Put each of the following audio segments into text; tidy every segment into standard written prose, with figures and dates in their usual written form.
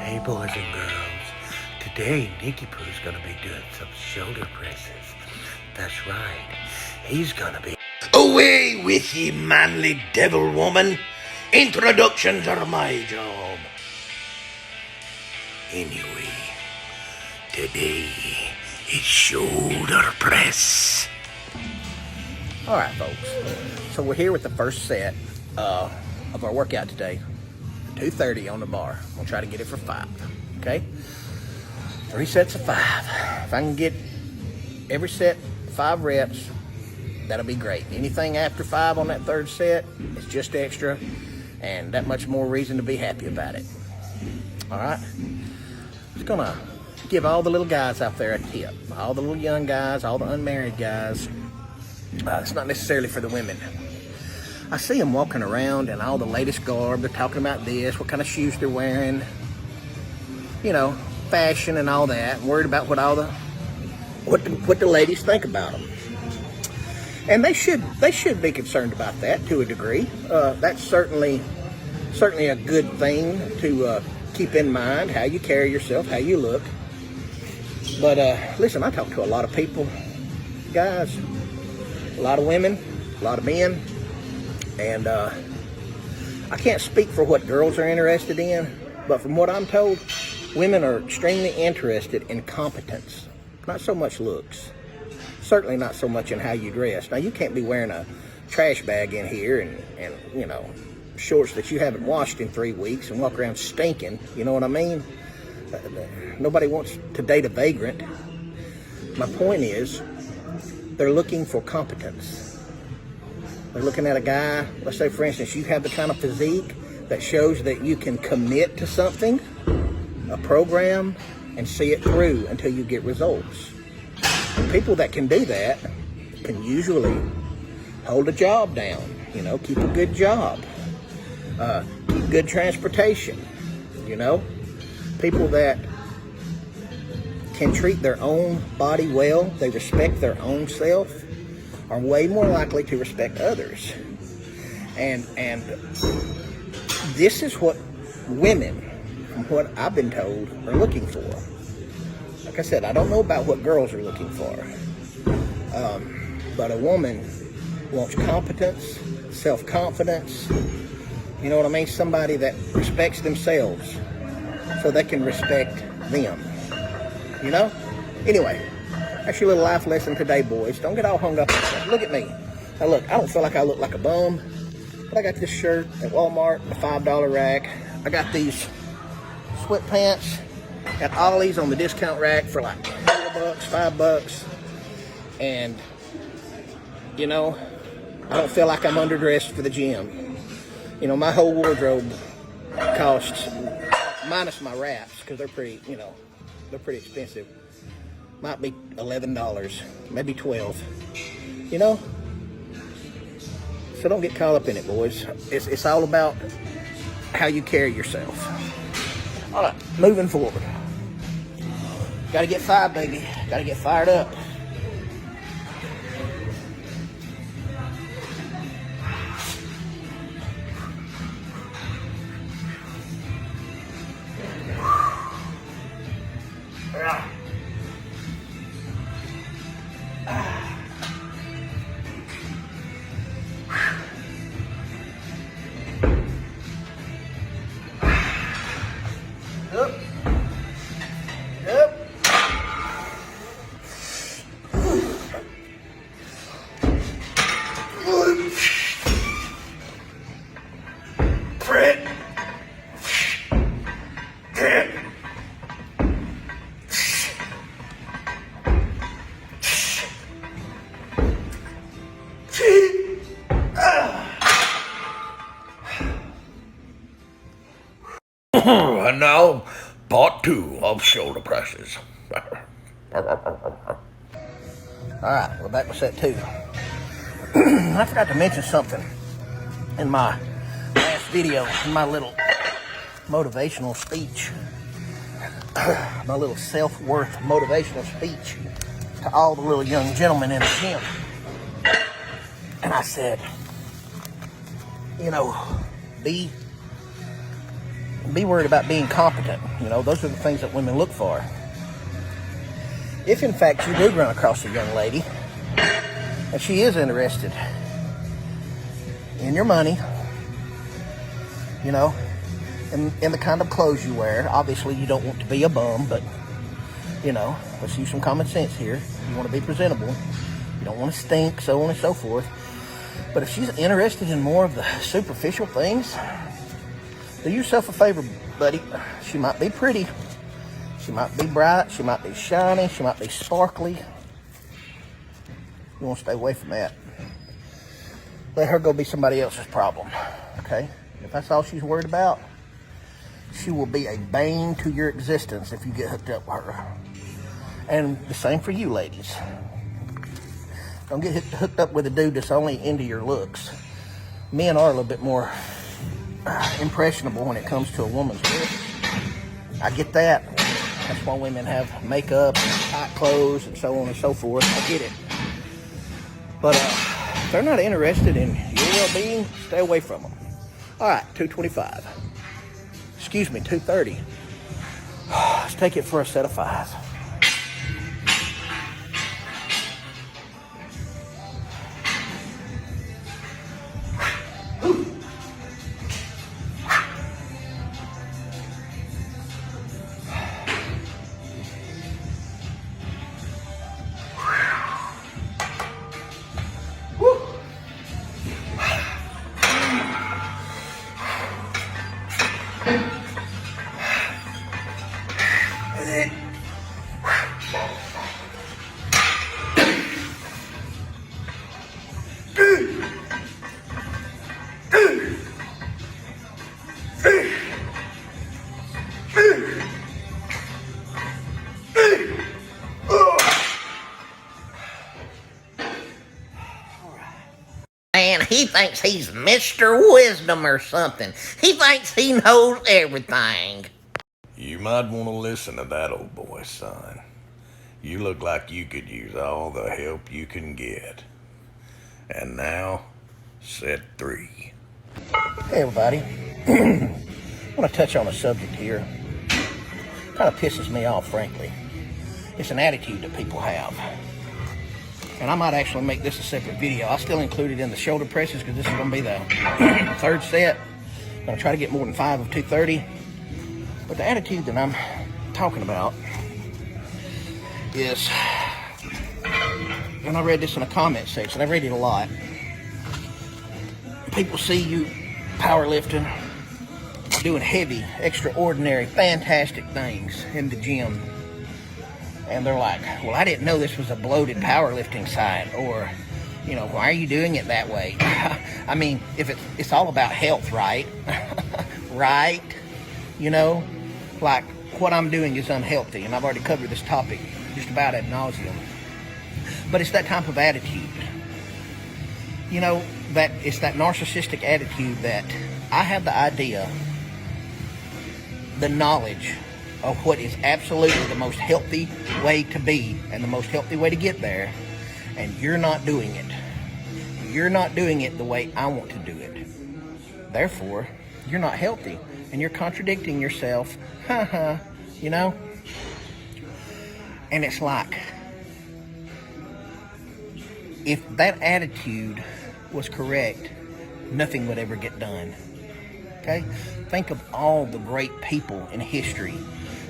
Hey boys and girls, today Nicky Pooh's gonna be doing some shoulder presses. That's right, he's gonna be... Away with ye manly devil woman, introductions are my job. Anyway, today is shoulder press. Alright folks, so we're here with the first set of our workout today. 230 on the bar. I'm gonna try to get it for 5. Okay? 3 sets of 5. If I can get every set 5 reps, that'll be great. Anything after 5 on that third set is just extra, and that much more reason to be happy about it. Alright? Just gonna give all the little guys out there a tip. All the little young guys, all the unmarried guys. It's not necessarily for the women. I see them walking around in all the latest garb. They're talking about this, what kind of shoes they're wearing, you know, fashion and all that. Worried about what the ladies think about them. And they should be concerned about that to a degree. That's certainly a good thing to keep in mind, how you carry yourself, how you look. But listen, I talk to a lot of people, guys, a lot of women, a lot of men. And I can't speak for what girls are interested in, but from what I'm told, women are extremely interested in competence, not so much looks. Certainly not so much in how you dress. Now, you can't be wearing a trash bag in here and you know, shorts that you haven't washed in 3 weeks and walk around stinking, you know what I mean? Nobody wants to date a vagrant. My point is, they're looking for competence. They're looking at a guy, let's say for instance, you have the kind of physique that shows that you can commit to something, a program, and see it through until you get results. And people that can do that can usually hold a job down, you know, keep a good job, keep good transportation, you know. People that can treat their own body well, they respect their own self, are way more likely to respect others. And this is what women, from what I've been told, are looking for. Like I said, I don't know about what girls are looking for. But a woman wants competence, self-confidence, you know what I mean? Somebody that respects themselves so they can respect them, you know? Anyway. That's your little life lesson today, boys. Don't get all hung up on stuff. Look at me. Now look, I don't feel like I look like a bum, but I got this shirt at Walmart, the $5 rack. I got these sweatpants at Ollie's on the discount rack for like $4, $5. And, you know, I don't feel like I'm underdressed for the gym. You know, my whole wardrobe costs, minus my wraps, because they're pretty, you know, they're pretty expensive. Might be $11, maybe $12, you know? So don't get caught up in it, boys. It's all about how you carry yourself. All right, moving forward. Gotta get 5, baby. Gotta get fired up. And now, part 2 of shoulder presses. Alright, we're back with set 2. I forgot to mention something in my last video, in my little motivational speech. My little self-worth motivational speech to all the little young gentlemen in the gym. And I said, you know, be be worried about being competent. You know, those are the things that women look for. If in fact you do run across a young lady and she is interested in your money, you know, in the kind of clothes you wear, obviously you don't want to be a bum, but, you know, let's use some common sense here. You want to be presentable. You don't want to stink, so on and so forth. But if she's interested in more of the superficial things, do yourself a favor, buddy. She might be pretty. She might be bright. She might be shiny. She might be sparkly. You want to stay away from that. Let her go be somebody else's problem, okay? If that's all she's worried about, she will be a bane to your existence if you get hooked up with her. And the same for you, ladies. Don't get hooked up with a dude that's only into your looks. Men are a little bit more impressionable when it comes to a woman's look. I get that. That's why women have makeup and tight clothes and so on and so forth. I get it. But if they're not interested in your well-being, stay away from them. All right, 225. Excuse me, 230. Let's take it for a set of 5. Man, he thinks he's Mr. Wisdom or something. He thinks he knows everything. You might want to listen to that old boy, son. You look like you could use all the help you can get. And now, set 3. Hey everybody, I want to touch on a subject here. Kind of pisses me off, frankly. It's an attitude that people have. And I might actually make this a separate video. I'll still include it in the shoulder presses because this is going to be the 3rd set. I'm going to try to get more than 5 of 230. But the attitude that I'm talking about is, and I read this in a comment section, I read it a lot. People see you powerlifting, doing heavy, extraordinary, fantastic things in the gym. And they're like, well, I didn't know this was a bloated powerlifting site. Or, you know, why are you doing it that way? I mean, if it's all about health, right? Right? You know, like what I'm doing is unhealthy. And I've already covered this topic just about ad nauseum. But it's that type of attitude. You know, that it's that narcissistic attitude that I have the idea, the knowledge of what is absolutely the most healthy way to be and the most healthy way to get there, and you're not doing it. You're not doing it the way I want to do it. Therefore, you're not healthy, and you're contradicting yourself, you know? And it's like, if that attitude was correct, nothing would ever get done. Okay? Think of all the great people in history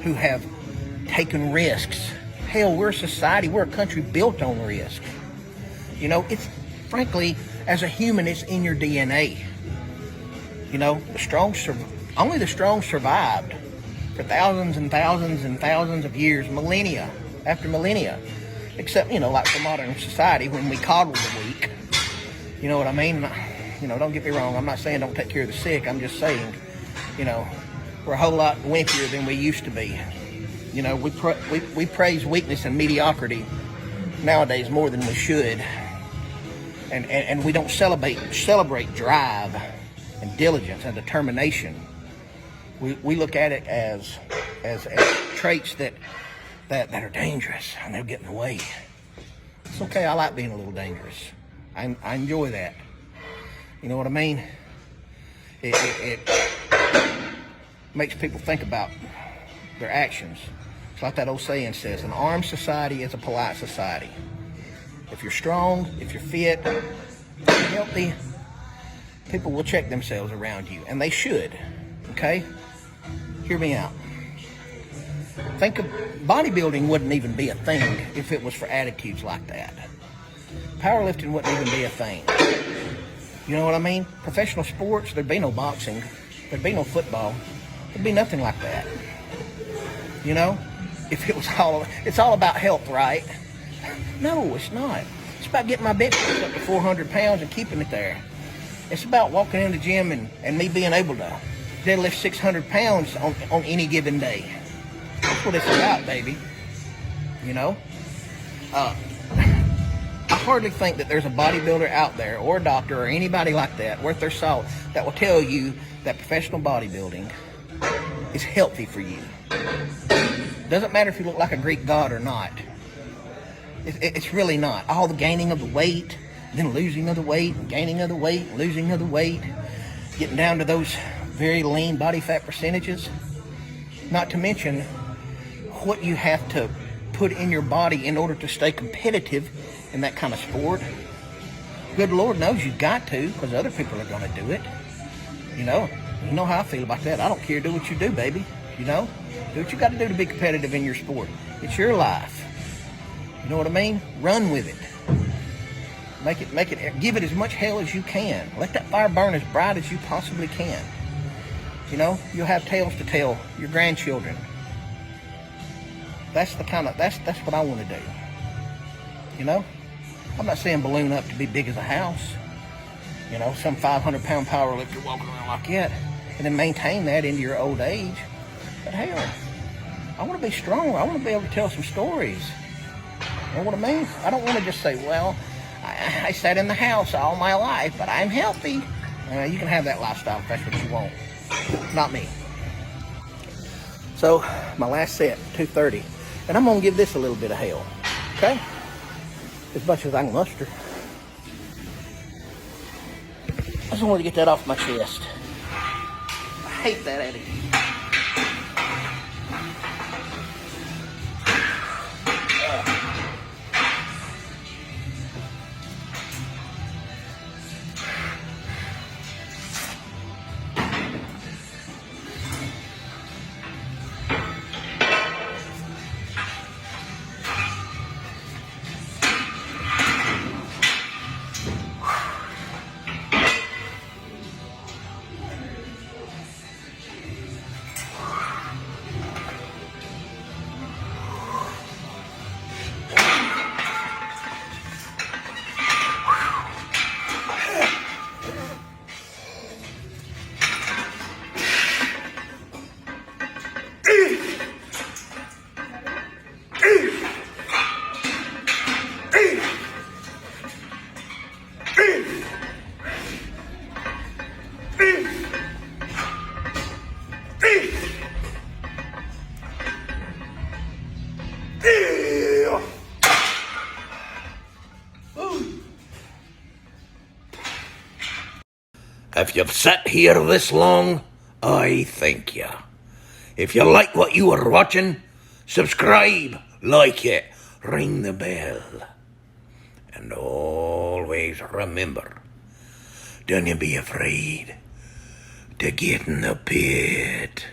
who have taken risks. Hell, we're a society, we're a country built on risk. You know, it's, frankly, as a human, it's in your DNA. You know, only the strong survived for thousands and thousands and thousands of years, millennia after millennia. Except, you know, like for modern society, when we coddle the weak. You know what I mean? You know, don't get me wrong, I'm not saying don't take care of the sick, I'm just saying, you know, we're a whole lot wimpier than we used to be. You know, we praise weakness and mediocrity nowadays more than we should. And we don't celebrate drive and diligence and determination. We look at it as traits that are dangerous and they'll get in the way. It's okay, I like being a little dangerous. I enjoy that. You know what I mean? It makes people think about their actions. It's like that old saying says, an armed society is a polite society. If you're strong, if you're fit, if you're healthy, people will check themselves around you, and they should, okay? Hear me out. Think of bodybuilding wouldn't even be a thing if it was for attitudes like that. Powerlifting wouldn't even be a thing. You know what I mean? Professional sports, there'd be no boxing, there'd be no football, there'd be nothing like that. You know? If it was it's all about health, right? No, it's not. It's about getting my bench press up to 400 pounds and keeping it there. It's about walking in the gym and me being able to deadlift 600 pounds on any given day. That's what it's about, baby. You know? I hardly think that there's a bodybuilder out there or a doctor or anybody like that worth their salt that will tell you that professional bodybuilding is healthy for you. Doesn't matter if you look like a Greek god or not. It's really not. All the gaining of the weight, then losing of the weight, and gaining of the weight, losing of the weight, getting down to those very lean body fat percentages. Not to mention what you have to put in your body in order to stay competitive in that kind of sport. Good Lord knows you've got to, because other people are going to do it. You know how I feel about that. I don't care. Do what you do, baby. You know? Do what you got to do to be competitive in your sport. It's your life. You know what I mean? Run with it. Make it, give it as much hell as you can. Let that fire burn as bright as you possibly can. You know, you'll have tales to tell your grandchildren. That's what I want to do. You know? I'm not saying balloon up to be big as a house. You know, some 500-pound power lifter walking around like that, and then maintain that into your old age. But hell, I want to be strong. I want to be able to tell some stories. You know what I mean? I don't want to just say, well, I sat in the house all my life, but I'm healthy. You can have that lifestyle if that's what you want. Not me. So, my last set, 230. And I'm going to give this a little bit of hell. Okay? As much as I can muster. I just wanted to get that off my chest. I hate that attitude. If you've sat here this long, I thank you. If you like what you are watching, subscribe, like it, ring the bell. And always remember, don't you be afraid to get in the pit.